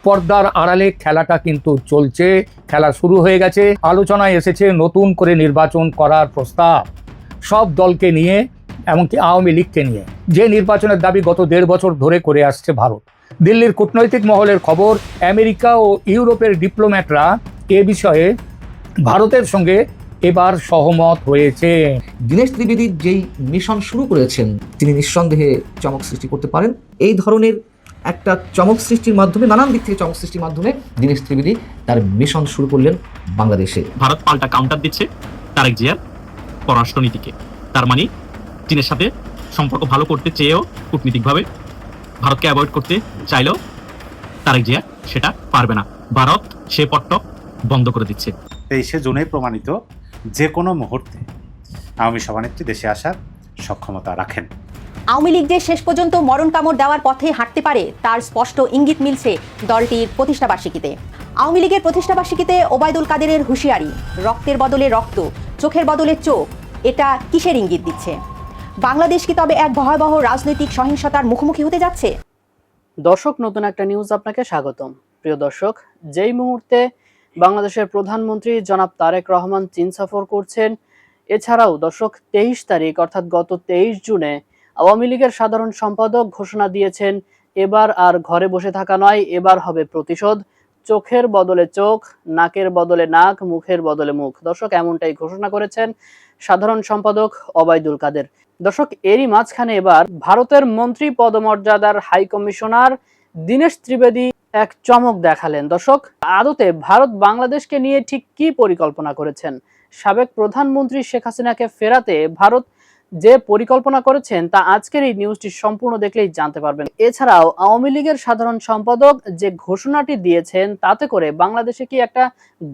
পর্দার আড়ালে খেলাটা কিন্তু চলছে, খেলা শুরু হয়ে গেছে। আলোচনায় এসেছে নতুন করে নির্বাচন করার প্রস্তাব, সব দলকে নিয়ে, এমনকি আওয়ামী লীগকে নিয়ে, যে নির্বাচনের দাবি গত 1.5 বছর ধরে করে আসছে ভারত। দিল্লির কূটনৈতিক মহলের খবর, আমেরিকা ও ইউরোপের ডিপ্লোম্যাটরা এ বিষয়ে ভারতের সঙ্গে এবার সহমত হয়েছে। দীনেশ ত্রিবেদী যেই মিশন শুরু করেছেন তিনি নিঃসন্দেহে চমক সৃষ্টি করতে পারেন। এই ধরনের একটা চমক সৃষ্টির মাধ্যমে, নানান দিক থেকে চমক সৃষ্টির মাধ্যমে দীনেশ ত্রিবেদী তার মিশন শুরু করলেন বাংলাদেশে। ভারত পাল্টা কাউন্টার দিচ্ছে তারেক জিয়ার পররাষ্ট্রনীতিকে। তার মানে চীনের সাথে সম্পর্ক ভালো করতে চেয়েও কূটনীতিকভাবে ভারতকে অ্যাভয়েড করতে চাইলেও তারেক জিয়া সেটা পারবে না। ভারত সে পট্ট বন্ধ করে দিচ্ছে। 23শে জুনে প্রমাণিত যে কোনো মুহূর্তে আওয়ামী সভানেত্রী দেশে আসার সক্ষমতা রাখেন। আওয়ামী লীগ যে শেষ পর্যন্ত মরণ কামড় দেওয়ার পথে হাঁটতে পারে তার স্পষ্ট ইঙ্গিত মিলছে দলটির প্রতিষ্ঠাবার্ষিকীতে। আওয়ামী লীগের প্রতিষ্ঠাবার্ষিকীতে ওবায়দুল কাদেরের হুঁশিয়ারি, রক্তের বদলে রক্ত, চোখের বদলে চোখ, এটা কিসের ইঙ্গিত দিচ্ছে? বাংলাদেশ কি তবে এক ভয়াবহ রাজনৈতিক সহিংসতার মুখোমুখি হতে যাচ্ছে? দর্শক, নতুন একটা নিউজ আপনাকে স্বাগতম। প্রিয় দর্শক, যেই মুহূর্তে বাংলাদেশের প্রধানমন্ত্রী জনাব তারেক রহমান চীন সফর করছেন, এছাড়াও দর্শক 23 তারিখ অর্থাৎ গত 23 জুনে আওয়ামী লীগের সাধারণ সম্পাদক ঘোষণা দিয়েছেন এবার আর ঘরে বসে থাকা নয়, এবার হবে প্রতিশোধ। চোখের বদলে চোখ, নাকের বদলে নাক, মুখের বদলে মুখ। দর্শক, এমনটাই ঘোষণা করেছেন সাধারণ সম্পাদক ওবায়দুল কাদের। দর্শক, এরই মাঝখানে এবার ভারতের মন্ত্রী পদমর্যাদার হাই কমিশনার দীনেশ ত্রিবেদী এক চমক দেখালেন। দর্শক, আদতে ভারত বাংলাদেশকে নিয়ে ঠিক কি পরিকল্পনা করেছেন? সাবেক প্রধানমন্ত্রী শেখ হাসিনাকে ফেরাতে ভারত যে পরিকল্পনা করেছেন তা আজকের এই নিউজটি সম্পূর্ণ দেখলেই জানতে পারবেন। এছাড়াও আওয়ামী লীগের সাধারণ সম্পাদক যে ঘোষণাটি দিয়েছেন তাতে করে বাংলাদেশে কি একটা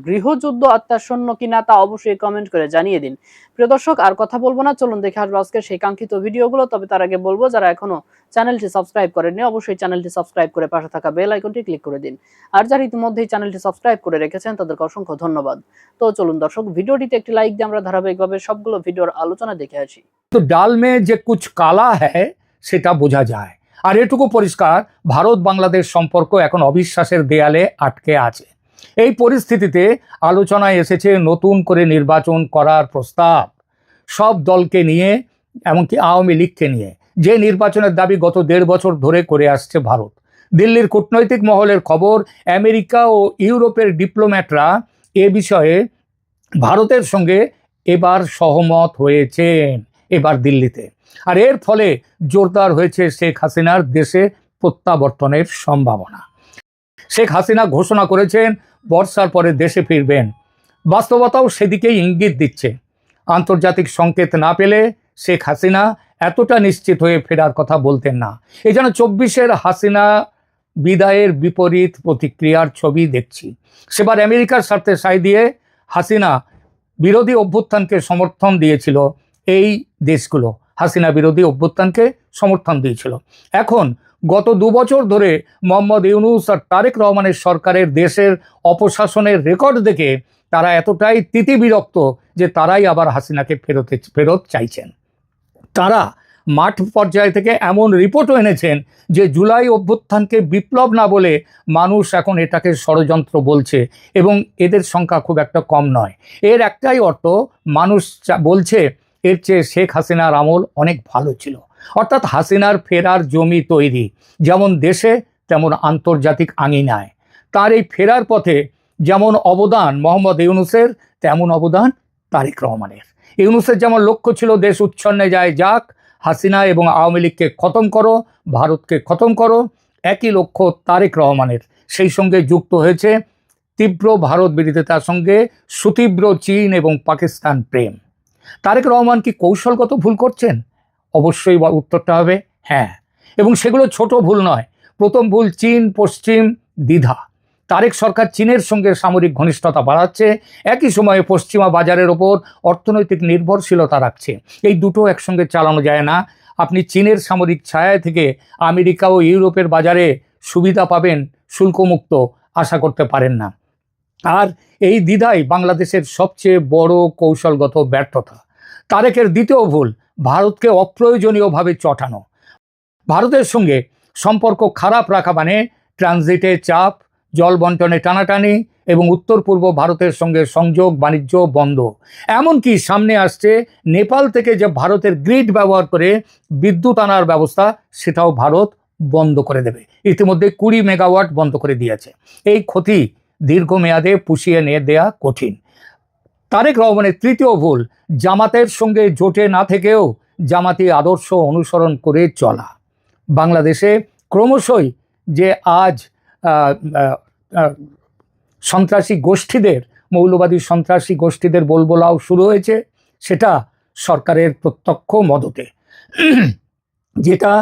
গৃহযুদ্ধ আত্মাশন্য কিনা তা অবশ্যই কমেন্ট করে জানিয়ে দিন। প্রিয় দর্শক, আর কথা বলবো না, চলুন দেখে আসবো আজকের সেই কাঙ্ক্ষিত ভিডিওগুলো। তবে তার আগে বলবো, যারা এখনো চ্যানেলটি সাবস্ক্রাইব করেননি অবশ্যই চ্যানেলটি সাবস্ক্রাইব করে পাশে থাকা বেল আইকনটি ক্লিক করে দিন। আর যারা ইতিমধ্যেই চ্যানেলটি সাবস্ক্রাইব করে রেখেছেন তাদেরকে অসংখ্য ধন্যবাদ। তো চলুন দর্শক, ভিডিওটিতে একটি লাইক দিয়ে আমরা ধারাবাহিকভাবে সবগুলো ভিডিওর আলোচনা দেখে আসি। তো ডাল মে যে কুছ কালা হ্যায় সেটা বোঝা যায়। আর এটুকু পরিষ্কার, ভারত বাংলাদেশ সম্পর্ক এখন অবিশ্বাসের দেয়ালে আটকে আছে। এই পরিস্থিতিতে আলোচনায় এসেছে নতুন করে নির্বাচন করার প্রস্তাব, সব দলকে নিয়ে, এমনকি আওয়ামী লীগকে নিয়ে, যে নির্বাচনের দাবি গত 1.5 বছর ধরে করে আসছে ভারত। দিল্লির কূটনৈতিক মহলের খবর, আমেরিকা ও ইউরোপের ডিপ্লোম্যাটরা এ বিষয়ে ভারতের সঙ্গে এবার সহমত হয়েছেন, এবার দিল্লিতে। আর এর ফলে জোরদার হয়েছে শেখ হাসিনার দেশে প্রত্যাবর্তনের সম্ভাবনা। শেখ হাসিনা ঘোষণা করেছেন বর্ষার পরে দেশে ফিরবেন। বাস্তবতাও সেদিকেই ইঙ্গিত দিচ্ছে। আন্তর্জাতিক সংকেত না পেলে শেখ হাসিনা এতটা নিশ্চিত হয়ে ফেরার কথা বলতেন না। এই যেন 24-এর হাসিনা বিদায়ের বিপরীত প্রতিক্রিয়ার ছবি দেখছি। সেবার আমেরিকার স্বার্থে সাই দিয়ে হাসিনা বিরোধী অভ্যুত্থানকে সমর্থন দিয়েছিল। এই দেশগুলো হাসিনা বিরোধী অভ্যুত্থানকে সমর্থন দিয়েছিল। এখন গত 2 বছর ধরে মোহাম্মদ ইউনূস আর তারেক রহমানের সরকারের দেশের অপশাসনের রেকর্ড দেখে তারা এতটাই তিতিবিরক্ত যে তারাই আবার হাসিনাকে ফেরত চাইছেন। তারা মাঠ পর্যায় থেকে এমন রিপোর্টও এনেছেন যে জুলাই অভ্যুত্থানকে বিপ্লব না বলে মানুষ এখন এটাকে ষড়যন্ত্র বলছে, এবং এদের সংখ্যা খুব একটা কম নয়। এর একটাই অর্থ, মানুষ বলছে এর চেয়ে শেখ হাসিনার আমল অনেক ভালো ছিল। অর্থাৎ হাসিনার ফেরার জমি তৈরি, যেমন দেশে তেমন আন্তর্জাতিক আঙিনায়। তার এই ফেরার পথে যেমন অবদান মোহাম্মদ ইউনূসের, তেমন অবদান তারেক রহমানের। ইউনূসের যেমন লক্ষ্য ছিল দেশ উচ্ছন্নে যায় যাক, হাসিনা এবং আওয়ামী লীগকে খতম করো, ভারতকে খতম করো, একই লক্ষ্য তারেক রহমানের। সেই সঙ্গে যুক্ত হয়েছে তীব্র ভারত বিরোধিতার সঙ্গে সুতীব্র চীন এবং পাকিস্তান প্রেম। তারেক রহমান কি কৌশলগত ভুল করছেন? অবশ্যই উত্তরটা হবে হ্যাঁ, এবং সেগুলো ছোট ভুল নয়। প্রথম ভুল, চীন পশ্চিম দ্বিধা। তারেক সরকার চীনের সঙ্গে সামরিক ঘনিষ্ঠতা বাড়াচ্ছে, একই সময়ে পশ্চিমা বাজারের ওপর অর্থনৈতিক নির্ভরশীলতা রাখছে। এই দুটো একসঙ্গে চালানো যায় না। আপনি চীনের সামরিক ছায়া থেকে আমেরিকা ও ইউরোপের বাজারে সুবিধা পাবেন শুল্কমুক্ত আশা করতে পারেন না। আর এই দ্বিধাই বাংলাদেশের সবচেয়ে বড় কৌশলগত ব্যর্থতা। তারেকের দ্বিতীয় ভুল, ভারতকে অপ্রয়োজনীয়ভাবে চটানো। ভারতের সঙ্গে সম্পর্ক খারাপ রাখা মানে ট্রানজিটে চাপ, জল বন্টনে টানাটানি এবং উত্তর পূর্ব ভারতের সঙ্গে সংযোগ বাণিজ্য বন্ধ। এমনকি সামনে আসছে নেপাল থেকে যে ভারতের গ্রিড ব্যবহার করে বিদ্যুৎ আনার ব্যবস্থা, সেটাও ভারত বন্ধ করে দেবে। ইতিমধ্যে 20 মেগাওয়াট বন্ধ করে দিয়েছে। এই ক্ষতি দীর্ঘমেয়াদে পুষিয়ে নিয়ে দেয়া কঠিন। তারেক রহমানের তৃতীয় ভুল, জামাতের সঙ্গে জোটে না থেকেও জামাতি আদর্শ অনুসরণ করে চলা। বাংলাদেশে ক্রমশই যে আজ সন্ত্রাসী গোষ্ঠীদের, মৌলবাদী সন্ত্রাসী গোষ্ঠীদের বলবলাও শুরু হয়েছে, সেটা সরকারের প্রত্যক্ষ মদতে, যেটা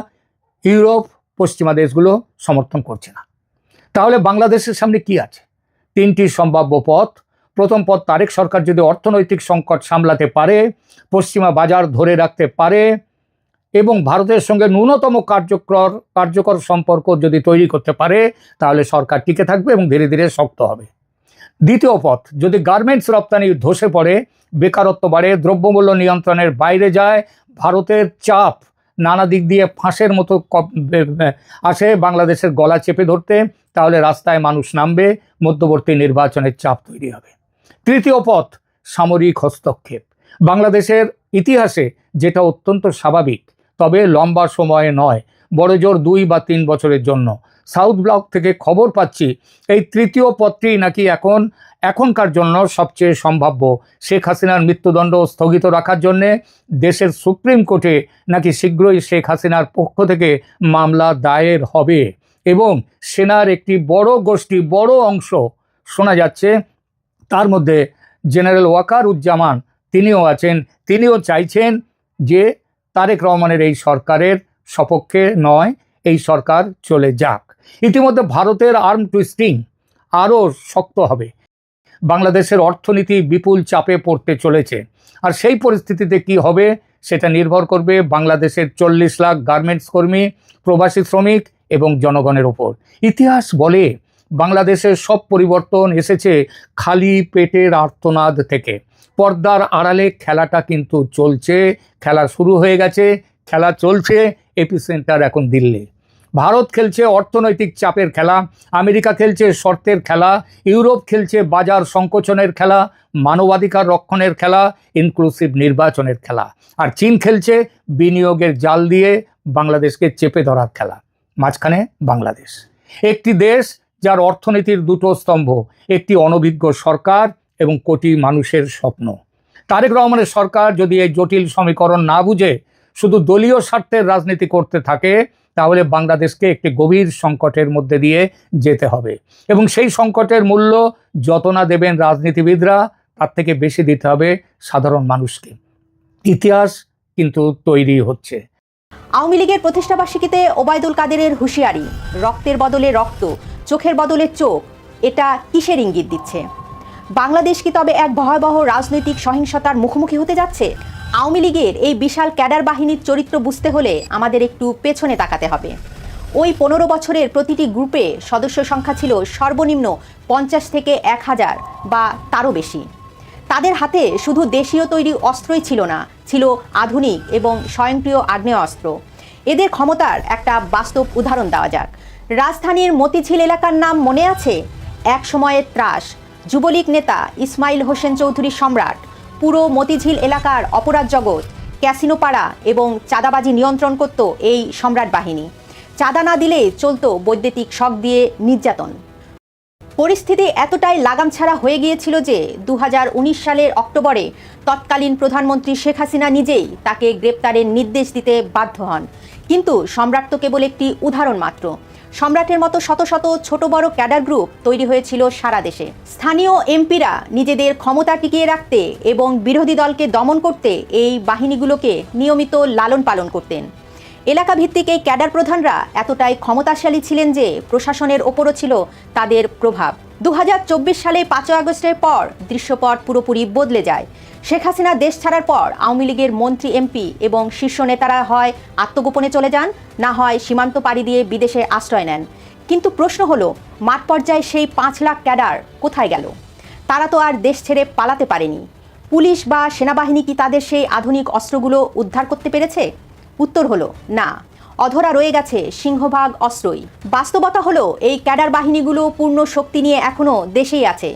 ইউরোপ পশ্চিমা দেশগুলো সমর্থন করছে না। তাহলে বাংলাদেশের সামনে কি আছে? 3টি সম্ভাব্য পথ। প্রথম পথ, তারেক সরকার যদি অর্থনৈতিক সংকট সামলাতে পারে, পশ্চিমা বাজার ধরে রাখতে পারে এবং ভারতের সঙ্গে ন্যূনতম কার্যকর সম্পর্ক যদি তৈরি করতে পারে, তাহলে সরকার টিকে থাকবে এবং ধীরে ধীরে শক্ত হবে। দ্বিতীয় পথ, যদি গার্মেন্টস রপ্তানি ধসে পড়ে, বেকারত্ব বাড়ে, দ্রব্যমূল্য নিয়ন্ত্রণের বাইরে যায়, ভারতের চাপ নানা দিক দিয়ে ফাঁসের মতো আসে বাংলাদেশের গলা চেপে ধরতে, তাহলে রাস্তায় মানুষ নামবে, মধ্যবর্তী নির্বাচনের চাপ তৈরি হবে। তৃতীয় পথ, সামরিক হস্তক্ষেপ। বাংলাদেশের ইতিহাসে যেটা অত্যন্ত স্বাভাবিক, তবে লম্বা সময়ে নয়, বড়জোর 2 বা 3 বছরের জন্য। সাউথ ব্লক থেকে খবর পাচ্ছি এই তৃতীয় পথটি নাকি এখনকার জন্য সবচেয়ে সম্ভাব্য। শেখ হাসিনার মৃত্যুদণ্ড স্থগিত রাখার জন্যে দেশের সুপ্রিম কোর্টে নাকি শীঘ্রই শেখ হাসিনার পক্ষ থেকে মামলা দায়ের হবে এবং সেনার একটি বড় গোষ্ঠী, বড় অংশ শোনা যাচ্ছে, তার মধ্যে জেনারেল ওয়াকারুজ্জামান তিনিও আছেন, তিনিও চাইছেন যে তারেক রহমানের এই সরকারের সপক্ষে নয়, এই সরকার চলে যাক। ইতিমধ্যে ভারতের আর্ম টুইস্টিং আরও শক্ত হবে। বাংলাদেশের অর্থনীতি বিপুল চাপে পড়তে চলেছে। আর সেই পরিস্থিতিতে কি হবে সেটা নির্ভর করবে বাংলাদেশের 40 লাখ গার্মেন্টস কর্মী, প্রবাসী শ্রমিক এবং জনগণের ওপর। ইতিহাস বলে বাংলাদেশের সব পরিবর্তন এসেছে খালি পেটের আর্তনাদ থেকে। পর্দার আড়ালে খেলাটা কিন্তু চলছে, খেলা শুরু হয়ে গেছে, খেলা চলছে। এপিসেন্টার এখন দিল্লি। ভারত খেলছে অর্থনৈতিক চাপের খেলা, আমেরিকা খেলছে শর্তের খেলা, ইউরোপ খেলছে বাজার সংকোচনের খেলা, মানবাধিকার রক্ষণের খেলা, ইনক্লুসিভ নির্বাচনের খেলা, আর চীন খেলছে বিনিয়োগের জাল দিয়ে বাংলাদেশকে চেপে ধরার খেলা। মাঝখানে বাংলাদেশ, একটি দেশ যার অর্থনীতির 2টো স্তম্ভ, একটি অনভিজ্ঞ সরকার এবং কোটি মানুষের স্বপ্ন। তারেক রহমানের সরকার যদি এই জটিল সমীকরণ না বুঝে শুধু দলীয় স্বার্থের রাজনীতি করতে থাকে, তাহলে বাংলাদেশকে একটি গভীর সংকটের মধ্যে দিয়ে যেতে হবে এবং সেই সংকটের মূল্য যত না দেবেন রাজনীতিবিদরা, তার থেকে বেশি দিতে হবে সাধারণ মানুষকে। ইতিহাস কিন্তু তৈরি হচ্ছে। আওয়ামী লীগের প্রতিষ্ঠাবার্ষিকীতে ওবায়দুল কাদেরের হুঁশিয়ারি, রক্তের বদলে রক্ত, চোখের বদলে চোখ, এটা কিসের ইঙ্গিত দিচ্ছে? বাংলাদেশ কি তবে এক ভয়াবহ রাজনৈতিক সহিংসতার মুখোমুখি হতে যাচ্ছে? আওয়ামী লীগের এই বিশাল ক্যাডার বাহিনীর চরিত্র বুঝতে হলে আমাদের একটু পেছনে তাকাতে হবে। ওই 15 বছরের প্রতিটি গ্রুপে সদস্য সংখ্যা ছিল সর্বনিম্ন 50 থেকে 1000 বা তারও বেশি। তাদের হাতে শুধু দেশীয় তৈরি অস্ত্রই ছিল না, ছিল আধুনিক এবং স্বয়ংক্রিয় আগ্নেয়াস্ত্র। এদের ক্ষমতার একটা বাস্তব উদাহরণ দেওয়া যাক। রাজধানীর মতিঝিল এলাকার নাম মনে আছে? এক সময়ের ত্রাস, যুবলীগ নেতা ইসমাইল হোসেন চৌধুরী সম্রাট পুরো মতিঝিল এলাকার অপরাধ জগৎ, ক্যাসিনোপাড়া এবং চাঁদাবাজি নিয়ন্ত্রণ করত এই সম্রাট বাহিনী। চাঁদা না দিলে চলতো বৈদ্যুতিক শক দিয়ে নির্যাতন। পরিস্থিতি এতটাই লাগাম ছাড়া হয়ে গিয়েছিল যে 2019 সালের অক্টোবরে তৎকালীন প্রধানমন্ত্রী শেখ হাসিনা নিজেই তাকে গ্রেপ্তারের নির্দেশ দিতে বাধ্য হন। কিন্তু সম্রাট তো কেবল একটি উদাহরণ মাত্র। সম্রাটের মতো শত শত ছোট বড় ক্যাডার গ্রুপ তৈরি হয়েছিল সারা দেশে। স্থানীয় এমপিরা নিজেদের ক্ষমতা টিকিয়ে রাখতে এবং বিরোধী দলকে দমন করতে এই বাহিনীগুলোকে নিয়মিত লালন পালন করতেন। এলাকা ভিত্তিক এই ক্যাডার প্রধানরা এতটাই ক্ষমতাশালী ছিলেন যে প্রশাসনের ওপরও ছিল তাদের প্রভাব। 2024 সালে 5 আগস্টের পর দৃশ্যপট পুরোপুরি বদলে যায়। শেখ হাসিনা দেশ ছাড়ার পর আওয়ামী লীগের মন্ত্রী, এমপি এবং শীর্ষ নেতারা হয় আত্মগোপনে চলে যান, না হয় সীমান্ত পাড়ি দিয়ে বিদেশে আশ্রয় নেন। কিন্তু প্রশ্ন হলো, মাঠ পর্যায়ে সেই 5 লাখ ক্যাডার কোথায় গেল? তারা তো আর দেশ ছেড়ে পালাতে পারেনি। পুলিশ বা সেনাবাহিনী কি তাদের সেই আধুনিক অস্ত্রগুলো উদ্ধার করতে পেরেছে? উত্তর হলো না। অধরা রয়ে গেছে সিংহভাগ অস্ত্রই। বাস্তবতা হলো এই ক্যাডার বাহিনীগুলো পূর্ণ শক্তি নিয়ে এখনও দেশেই আছে,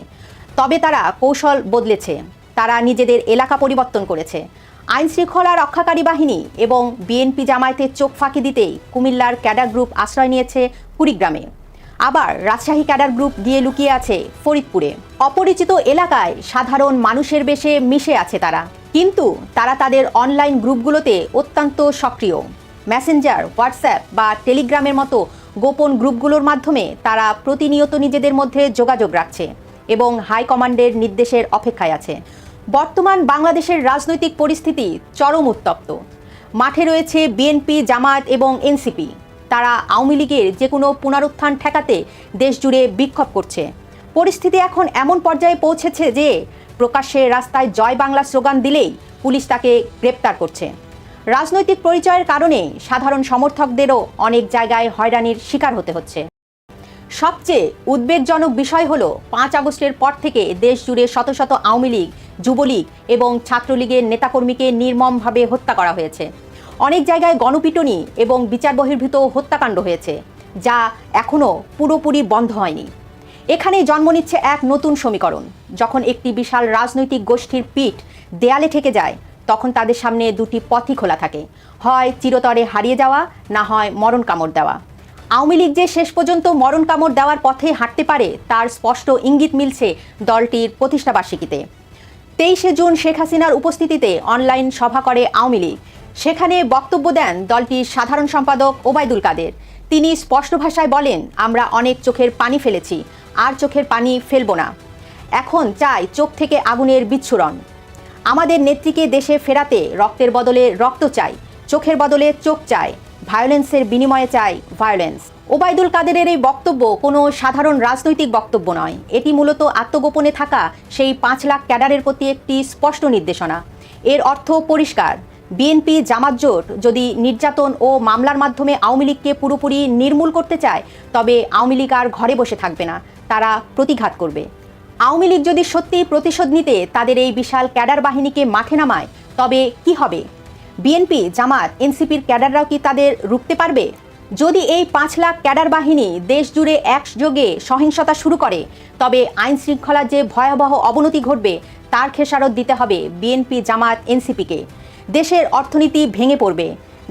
তবে তারা কৌশল বদলেছে, তারা নিজেদের এলাকা পরিবর্তন করেছে। আইন শৃঙ্খলা রক্ষাকারী বাহিনী এবং বিএনপি জামায়াতের চোখ ফাঁকি দিতেই কুমিল্লার ক্যাডার গ্রুপ আশ্রয় নিয়েছে কুড়িগ্রামে, আবার রাজশাহী ক্যাডার গ্রুপ গিয়ে লুকিয়ে আছে ফরিদপুরে। অপরিচিত এলাকায় সাধারণ মানুষের বেশে মিশে আছে তারা, কিন্তু তারা তাদের অনলাইন গ্রুপগুলোতে অত্যন্ত সক্রিয়। মেসেঞ্জার, হোয়াটসঅ্যাপ বা টেলিগ্রামের মতো গোপন গ্রুপগুলোর মাধ্যমে তারা প্রতিনিয়ত নিজেদের মধ্যে যোগাযোগ রাখছে এবং হাইকমান্ডের নির্দেশের অপেক্ষায় আছে। বর্তমান বাংলাদেশের রাজনৈতিক পরিস্থিতি চরম উত্তপ্ত। মাঠে রয়েছে বিএনপি, জামায়াত এবং এনসিপি। তারা আওয়ামী লীগের যে কোনো পুনরুত্থান ঠেকাতে দেশজুড়ে বিক্ষোভ করছে। পরিস্থিতি এখন এমন পর্যায়ে পৌঁছেছে যে প্রকাশ্যে রাস্তায় জয় বাংলা স্লোগান দিলেই পুলিশ তাকে গ্রেপ্তার করছে। রাজনৈতিক পরিচয়ের কারণে সাধারণ সমর্থকদেরও অনেক জায়গায় হয়রানির শিকার হতে হচ্ছে। সবচেয়ে উদ্বেগজনক বিষয় হলো 5 আগস্টের পর থেকে দেশ জুড়ে শত শত আওয়ামী লীগ, যুবলীগ এবং ছাত্রলীগের নেতাকর্মীকে নির্মমভাবে হত্যা করা হয়েছে। অনেক জায়গায় গণপিটুনি এবং বিচার বহির্ভূত হত্যাকাণ্ড হয়েছে, যা এখনও পুরোপুরি বন্ধ হয়নি। এখানেই জন্ম নিচ্ছে এক নতুন সমীকরণ। যখন একটি বিশাল রাজনৈতিক গোষ্ঠীর পিঠ দেয়ালে ঠেকে যায়, তখন তাদের সামনে দুটি পথই খোলা থাকে, হয় চিরতরে হারিয়ে যাওয়া, না হয় মরণ কামড় দেওয়া। আওয়ামী লীগ যে শেষ পর্যন্ত মরণ কামড় দেওয়ার পথে হাঁটতে পারে তার স্পষ্ট ইঙ্গিত মিলছে দলটির প্রতিষ্ঠাবার্ষিকীতে। 23শে জুন শেখ হাসিনার উপস্থিতিতে অনলাইন সভা করে আওয়ামী লীগ। সেখানে বক্তব্য দেন দলটির সাধারণ সম্পাদক ওবায়দুল কাদের। তিনি স্পষ্ট ভাষায় বলেন, আমরা অনেক চোখের পানি ফেলেছি, আর চোখের পানি ফেলব না। এখন চাই চোখ থেকে আগুনের বিচ্ছুরণ। আমাদের নেত্রীকে দেশে ফেরাতে রক্তের বদলে রক্ত চাই, চোখের বদলে চোখ চাই, ভায়োলেন্সের বিনিময়ে চাই ভায়োলেন্স। ওবায়দুল কাদেরের এই বক্তব্য কোনো সাধারণ রাজনৈতিক বক্তব্য নয়। এটি মূলত আত্মগোপনে থাকা সেই 5 লাখ ক্যাডারের প্রতি একটি স্পষ্ট নির্দেশনা। এর অর্থ পরিষ্কার, বিএনপি জামাত জোট যদি নির্যাতন ও মামলার মাধ্যমে আওয়ামী লীগকে পুরোপুরি নির্মূল করতে চায়, তবে আওয়ামী লীগ আর ঘরে বসে থাকবে না, তারা প্রতিঘাত করবে। আওয়ামী লীগ যদি সত্যি প্রতিশোধ নিতে তাদের এই বিশাল ক্যাডার বাহিনীকে মাঠে নামায়, তবে কি হবে? বিএনপি, জামাত, এনসিপির ক্যাডাররাও কি তাদের রুখতে পারবে? যদি এই 5 লাখ ক্যাডার বাহিনী দেশ জুড়ে একযোগে সহিংসতা শুরু করে, তবে আইন শৃঙ্খলার যে ভয়াবহ অবনতি ঘটবে তার খেসারত দিতে হবে বিএনপি, জামাত, এনসিপিকে। দেশের অর্থনীতি ভেঙে পড়বে,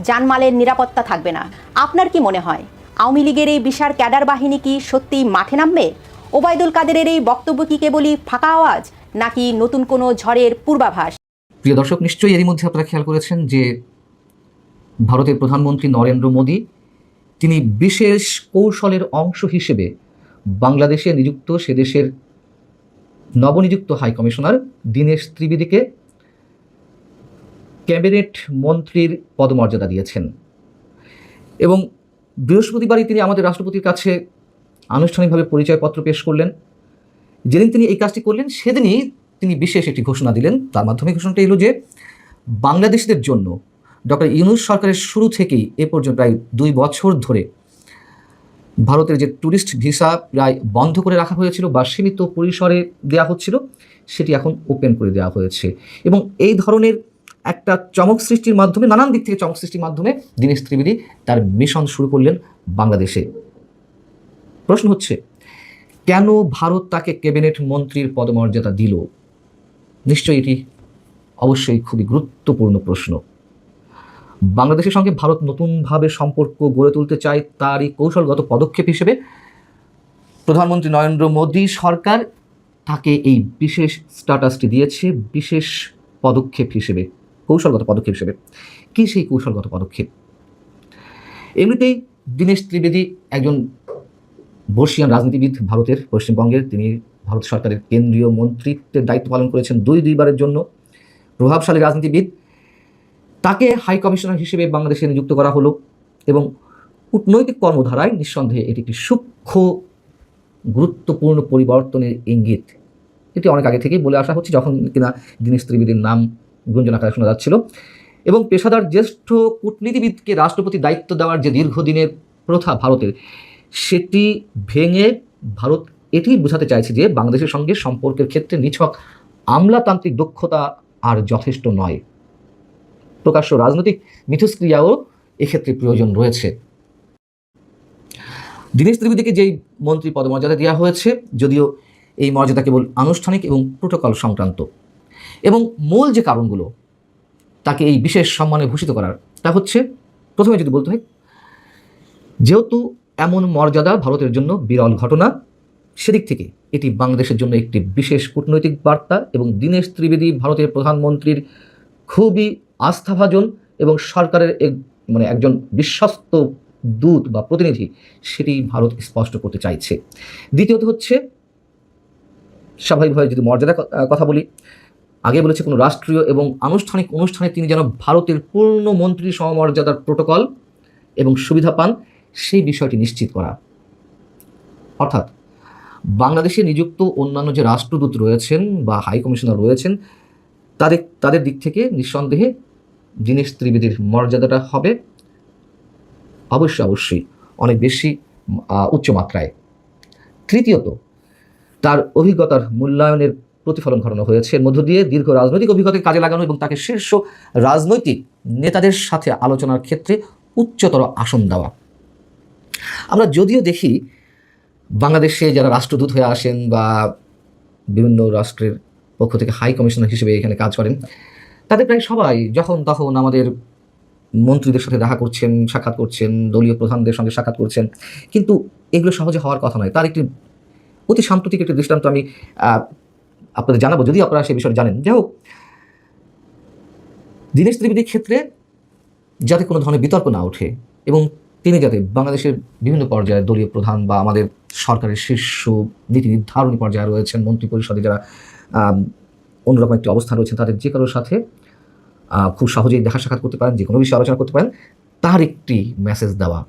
জানমালের নিরাপত্তা থাকবে না। আপনার কি মনে হয়, আওয়ামী লীগের এই বিশাল ক্যাডার বাহিনী কি সত্যিই মাঠে নামবে? ওবায়দুল কাদেরের এই বক্তব্য কি কেবলই ফাঁকা আওয়াজ, নাকি নতুন কোনো ঝড়ের পূর্বাভাস? প্রিয় দর্শক, নিশ্চয়ই এরই মধ্যে আপনারা খেয়াল করেছেন যে ভারতের প্রধানমন্ত্রী নরেন্দ্র মোদী তিনি বিশেষ কৌশলের অংশ হিসেবে বাংলাদেশে নিযুক্ত সে দেশের নবনিযুক্ত হাইকমিশনার দীনেশ ত্রিবেদীকে ক্যাবিনেট মন্ত্রীর পদমর্যাদা দিয়েছেন এবং বৃহস্পতিবারই তিনি আমাদের রাষ্ট্রপতির কাছে আনুষ্ঠানিকভাবে পরিচয়পত্র পেশ করলেন। যেদিন তিনি এই কাজটি করলেন সেদিনই তিনি বিশেষ একটি ঘোষণা দিলেন। তার মাধ্যমে ঘোষণাটা এলো যে বাংলাদেশিদের জন্য ডক্টর ইউনূস সরকারের শুরু থেকেই এ পর্যন্ত প্রায় 2 বছর ধরে ভারতের যে ট্যুরিস্ট ভিসা প্রায় বন্ধ করে রাখা হয়েছিল বা সীমিত পরিসরে দেওয়া হচ্ছিল, সেটি এখন ওপেন করে দেওয়া হয়েছে। এবং এই ধরনের একটা চমক সৃষ্টির মাধ্যমে, নানান দিক থেকে চমক সৃষ্টির মাধ্যমে দীনেশ ত্রিবেদী তার মিশন শুরু করলেন বাংলাদেশে। প্রশ্ন হচ্ছে, কেন ভারত তাকে ক্যাবিনেট মন্ত্রীর পদমর্যাদা দিল? নিশ্চয়ই এটি অবশ্যই খুবই গুরুত্বপূর্ণ প্রশ্ন। বাংলাদেশের সঙ্গে ভারত নতুনভাবে সম্পর্ক গড়ে তুলতে চায়, তারই কৌশলগত পদক্ষেপ হিসেবে প্রধানমন্ত্রী নরেন্দ্র মোদী সরকার তাকে এই বিশেষ স্ট্যাটাসটি দিয়েছে, বিশেষ পদক্ষেপ হিসেবে, কৌশলগত পদক্ষেপ হিসেবে। কী সেই কৌশলগত পদক্ষেপ? এমনিতেই দীনেশ ত্রিবেদী একজন বর্ষিয়ান রাজনীতিবিদ, ভারতের পশ্চিমবঙ্গের। তিনি ভারত সরকারের কেন্দ্রীয় মন্ত্রিত্বের দায়িত্ব পালন করেছেন 2-2বারের জন্য। প্রভাবশালী রাজনীতিবিদ। তাকে হাই কমিশনার হিসেবে বাংলাদেশে নিযুক্ত করা হলো এবং কূটনৈতিক কর্মধারায় নিঃসন্দেহে এটি একটি সূক্ষ্ম গুরুত্বপূর্ণ পরিবর্তনের ইঙ্গিত। এটি অনেক আগে থেকেই বলে আসা হচ্ছে, যখন কিনা দীনেশ ত্রিবেদীর নাম গুঞ্জন আকারে শোনা যাচ্ছিল। এবং পেশাদার জ্যেষ্ঠ কূটনীতিবিদকে রাষ্ট্রপতি দায়িত্ব দেওয়ার যে দীর্ঘদিনের প্রথা ভারতের, সেটি ভেঙে ভারত এটি বোঝাতে চাইছে যে বাংলাদেশের সঙ্গে সম্পর্কের ক্ষেত্রে নিছক আমলাতান্ত্রিক দক্ষতা আর যথেষ্ট নয়। প্রকাশ্য রাজনৈতিক মিথস্ক্রিয়াও এক্ষেত্রে প্রয়োজন রয়েছে। দীনেশ ত্রিবেদীকে যেই মন্ত্রী পদমর্যাদা দেওয়া হয়েছে, যদিও এই মর্যাদা কেবল আনুষ্ঠানিক এবং প্রোটোকল সংক্রান্ত, এবং মূল যে কারণগুলো তাকে এই বিশেষ সম্মানে ভূষিত করার, তা হচ্ছে প্রথমে যদি বলতে হয়, যেহেতু এমন মর্যাদা ভারতের জন্য বিরল ঘটনা, সেদিক থেকে এটি বাংলাদেশের জন্য একটি বিশেষ কূটনৈতিক বার্তা, এবং দীনেশ ত্রিবেদী ভারতের প্রধানমন্ত্রীর খুবই আস্থাভাজন এবং সরকারের একজন বিশ্বস্ত দূত বা প্রতিনিধি, সেটি ভারত স্পষ্ট করতে চাইছে। দ্বিতীয়ত হচ্ছে, স্বাভাবিকভাবে যদি মর্যাদা কথা বলি, আগে বলেছে কোনো রাষ্ট্রীয় এবং আনুষ্ঠানিক অনুষ্ঠানে তিনি যেন ভারতের পূর্ণ মন্ত্রী সমমর্যাদার প্রোটোকল এবং সুবিধা পান, সেই বিষয়টি নিশ্চিত করা। অর্থাৎ বাংলাদেশে নিযুক্ত অন্যান্য যে রাষ্ট্রদূত রয়েছেন বা হাই কমিশনার রয়েছেন, তাদের দিক থেকে নিঃসন্দেহে দীনেশ ত্রিবেদীর মর্যাদাটা হবে অবশ্যই অনেক বেশি উচ্চমাত্রায়। তৃতীয়ত, তার অভিজ্ঞতার মূল্যায়নের প্রতিফলন ঘটানো হয়েছে, এর মধ্য দিয়ে দীর্ঘ রাজনৈতিক অভিজ্ঞতাকে কাজে লাগানো এবং তাকে শীর্ষ রাজনৈতিক নেতাদের সাথে আলোচনার ক্ষেত্রে উচ্চতর আসন দেওয়া। আমরা যদিও দেখি বাংলাদেশে যারা রাষ্ট্রদূত হয়ে আসেন বা বিভিন্ন রাষ্ট্রের পক্ষ থেকে হাই কমিশনার হিসেবে এখানে কাজ করেন, তাদের প্রায় সবাই যখন তখন আমাদের মন্ত্রীদের সাথে দেখা করছেন, সাক্ষাৎ করছেন, দলীয় প্রধানদের সঙ্গে সাক্ষাৎ করছেন, কিন্তু এগুলো সহজে হওয়ার কথা নয়। তার একটি অতি সাম্প্রতিক একটি দৃষ্টান্ত আমি আপনাদের জানাবো, যদি আপনারা সে বিষয়ে জানেন। যাই হোক, দীনেশ ত্রিবেদীর ক্ষেত্রে যাতে কোনো ধরনের বিতর্ক না ওঠে এবং তিনি যাতে বাংলাদেশের বিভিন্ন পর্যায়ে দলীয় প্রধান বা আমাদের সরকারের শীর্ষ নীতি নির্ধারণী পর্যায়ে রয়েছেন, মন্ত্রী পরিষদে যারা অন্যরকম একটি অবস্থান রয়েছেন, তাদের যে কারোর সাথে খুব সহজেই দেখা সাক্ষাৎ করতে পারেন, যে কোনো বিষয়ে আলোচনা করতে পারেন, তার একটি মেসেজ দেওয়া।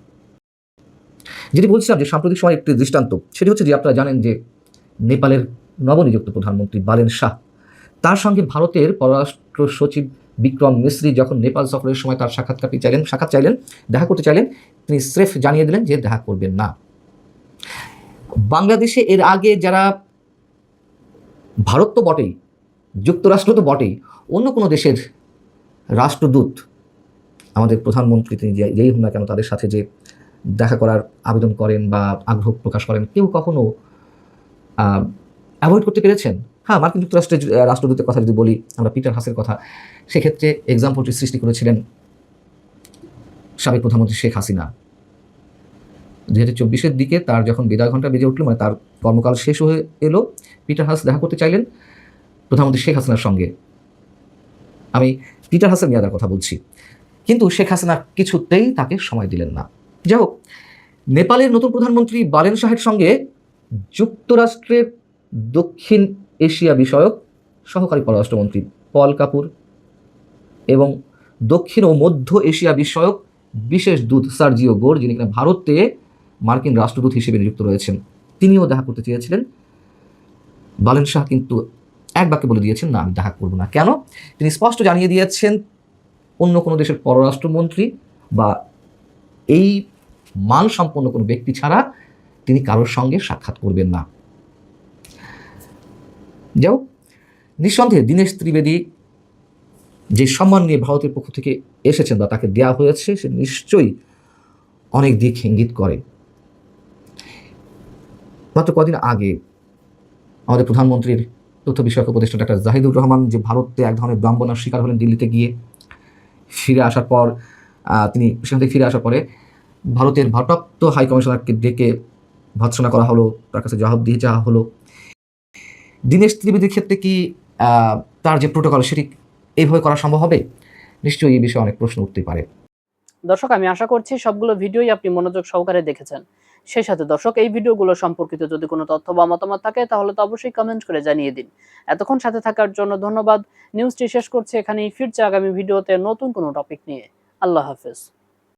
যেটি বলছিলাম যে সাম্প্রতিক সময় একটি দৃষ্টান্ত, সেটি হচ্ছে যে আপনারা জানেন যে নেপালের নবনিযুক্ত প্রধানমন্ত্রী বালেন শাহ, তার সঙ্গে ভারতের পররাষ্ট্র সচিব বিক্রম মিশ্রি যখন নেপাল সফরের সময় তার সাক্ষাৎ চাইলেন, দেখা করতে চাইলেন, তিনি স্রেফ জানিয়ে দিলেন যে দেখা করবেন না। বাংলাদেশে এর আগে যারা, ভারত তো বটেই, যুক্তরাষ্ট্র তো বটেই, অন্য কোনো দেশের রাষ্ট্রদূত আমাদের প্রধানমন্ত্রী তিনি যেই হন না কেন, তাদের সাথে যে দেখা করার আবেদন করেন বা আগ্রহ প্রকাশ করেন, কেউ কখনো অ্যাভয়েড করতে পেরেছেন? হ্যাঁ, মার্কিন যুক্তরাষ্ট্রের রাষ্ট্রদূতের কথা যদি বলি আমরা, পিটার হাসের কথা, সেক্ষেত্রে এক্সাম্পলটি সৃষ্টি করেছিলেন সাবেক প্রধানমন্ত্রী শেখ হাসিনা। 2024-এর দিকে তার যখন বিদায় ঘণ্টা বেজে উঠল, মানে তার কর্মকাল শেষ হয়ে এলো, পিটার হাস দেখা করতে চাইলেন প্রধানমন্ত্রী শেখ হাসিনার সঙ্গে। আমি পিটার হাসের মেয়াদার কথা বলছি, কিন্তু শেখ হাসিনা কিছুতেই তাকে সময় দিলেন না। যাই হোক, নেপালের নতুন প্রধানমন্ত্রী বালেন শাহের সঙ্গে যুক্তরাষ্ট্রের দক্ষিণ এশিয়া বিষয়ক সহকারী পররাষ্ট্রমন্ত্রী পল কাপুর এবং দক্ষিণ ও মধ্য এশিয়া বিষয়ক বিশেষ দূত সার্জিও গোর, যিনি কিনা ভারতে মার্কিন রাষ্ট্রদূত হিসেবে নিযুক্ত রয়েছেন, তিনিও দেখা করতে চেয়েছিলেন। বালেন শাহ কিন্তু এক বাক্যে বলে দিয়েছেন, না, আমি দেখা করব না। কেন? তিনি স্পষ্ট জানিয়ে দিয়েছেন, অন্য কোনো দেশের পররাষ্ট্রমন্ত্রী বা এই মানসম্পন্ন কোনো ব্যক্তি ছাড়া তিনি কারোর সঙ্গে সাক্ষাৎ করবেন না। যাও, নিঃসন্দেহে দীনেশ ত্রিবেদী যে সম্মান নিয়ে ভারতের পক্ষ থেকে এসেছেন বা তাকে দেওয়া হয়েছে, সে নিশ্চয়ই অনেক দিক ইঙ্গিত করে। মাত্র কদিন আগে আমাদের প্রধানমন্ত্রীর তথ্য বিষয়ক উপদেষ্টা ডাক্তার জাহিদুর রহমান যে ভারতে এক ধরনের বিড়ম্বনার শিকার হলেন দিল্লিতে গিয়ে, ফিরে আসার পর তিনি সেখান থেকে ফিরে আসার পরে ভারতের ভারপ্রাপ্ত হাই কমিশনারকে ডেকে ভর্ৎসনা করা হলো, তার কাছে জবাবদিহি চাওয়া হলো। দীনেশ ত্রিবেদীর ক্ষেত্রে কি তার যে প্রোটোকল সেটি এইভাবে করা সম্ভব হবে? নিশ্চয়ই এই বিষয়ে অনেক প্রশ্ন উঠতে পারে। দর্শক, আমি আশা করছি সবগুলো ভিডিওই আপনি মনোযোগ সহকারে দেখেছেন। সেই সাথে দর্শক, এই ভিডিওগুলো সম্পর্কিত যদি কোনো তথ্য বা মতামত থাকে তাহলে তো অবশ্যই কমেন্ট করে জানিয়ে দিন। এতক্ষণ সাথে থাকার জন্য ধন্যবাদ। নিউজটি শেষ করছি এখানেই, ফিরছে আগামী ভিডিওতে নতুন কোনো টপিক নিয়ে। আল্লাহ হাফেজ।